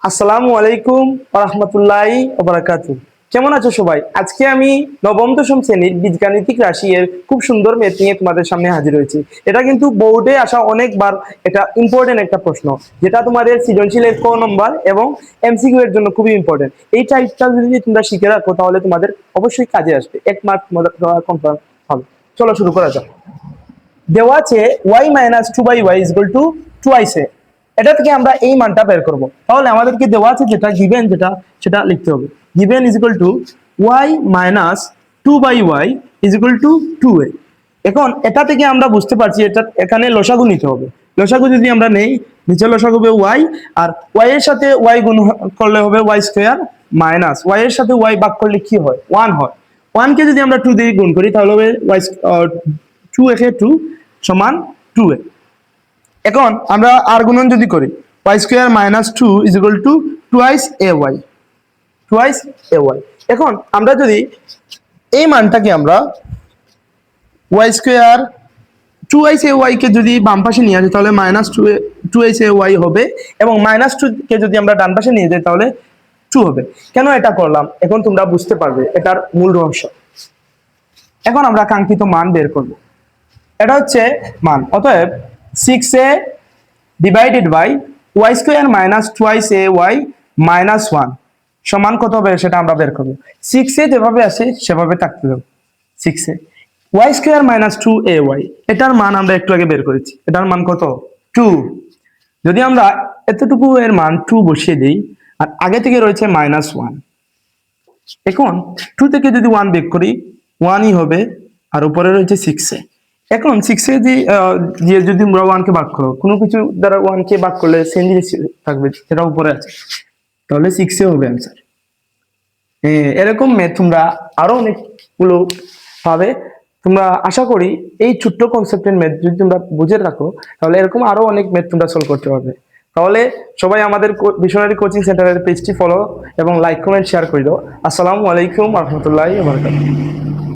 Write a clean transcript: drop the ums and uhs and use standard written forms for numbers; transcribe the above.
আসসালামু আলাইকুম ওয়া রাহমাতুল্লাহি ওয়া বারাকাতুহু। কেমন আছো সবাই? আজকে আমি নবম দশম শ্রেণীর বীজগাণিতিক রাশি এর খুব সুন্দর ম্যাথ নিয়ে তোমাদের সামনে হাজির হয়েছি। এটা কিন্তু বোর্ডে আসা অনেকবার এটা ইম্পর্টেন্ট একটা প্রশ্ন, যেটা তোমাদের সৃজনশীলের ক নম্বর এবং এমসিকিউ এর জন্য খুবই ইম্পর্টেন্ট। এই টাইপটা যদি তোমরা শিখে রাখো তাহলে তোমাদের অবশ্যই কাজে আসবে, 1 মার্ক তোমাদের কনফার্ম হবে। চলো শুরু করা যাক। দেওয়া আছে y minus two by y equal to twice a. এটা থেকে আমরা এই মানটা বের করব। তাহলে আমাদেরকে দেওয়া আছে যেটা গিভেন, যেটা সেটা লিখতে হবে। Given is equal to y minus two by y is equal to two a. এখন এটা থেকে আমরা বুঝতে পারছি এটা এখানে লসাগু নিতে হবে। লসাগু যদি আমরা নেই, নিচে লসাগু হবে y, আর y এর সাথে y গুণ করলে হবে y স্কয়ার, মাইনাস y এর সাথে y ভাগ করলে কি হয়? 1 হয়। 1 কে যদি আমরা 2 দিয়ে গুণ করি তাহলে হবে y 2 একে 2 সমান 2a। এখন আমরা আর গুণন যদি করি, y square minus 2 is equal to twice ay, twice ay। এখন আমরা যদি এই মানটাকে আমরা y স্কয়ার টুয়াইস ay কে যদি বাম পাশে নিয়ে আসি তাহলে মাইনাস টুয়াইস ay হবে, এবং মাইনাস 2 কে যদি আমরা ডান পাশে নিয়ে যাই তাহলে 2 হবে। কেন এটা করলাম এখন তোমরা বুঝতে পারবে এটার মূল রহস্য। এখন আমরা কাঙ্ক্ষিত মান বের করব। এটা হচ্ছে মান, অতএব 6a divided by y square minus twice a y minus 1 সমান কত হবে সেটা আমরা বের করবো। 6a যেভাবে আছে সেভাবে থাকতে হবে। 6a Y square minus 2ay, এটার মান আমরা একটু আগে বের করেছি। এটার মান কত? 2। যদি আমরা এতটুকু এর মান 2 বসিয়ে দিই, আর আগে থেকে রয়েছে মাইনাস 1, এখন 2 থেকে যদি 1 বের করি 1ই হবে, আর উপরে রয়েছে 6a। এখন 6 এ দিয়ে যদি আমরা 1 কে ভাগ করো, কোনো কিছু দ্বারা 1 কে ভাগ করলে সেম জিনিস থাকবে যেটা উপরে আছে, তাহলে 6 এ হবে অ্যান্সার। এরকম ম্যাথ তোমরা আরো অনেকগুলো পাবে। তোমরা আশা করি এই ছোট্ট কনসেপ্টের ম্যাথ যদি তোমরা বুঝে রাখো তাহলে এরকম আরো অনেক ম্যাথ তোমরা সলভ করতে পারবে। তাহলে সবাই আমাদের ভিশনারি কোচিং সেন্টারের পেজটি ফলো এবং লাইক কমেন্ট শেয়ার করে দাও। আসসালামু আলাইকুম ওয়া রাহমাতুল্লাহি ওয়া বারাকাতুহু।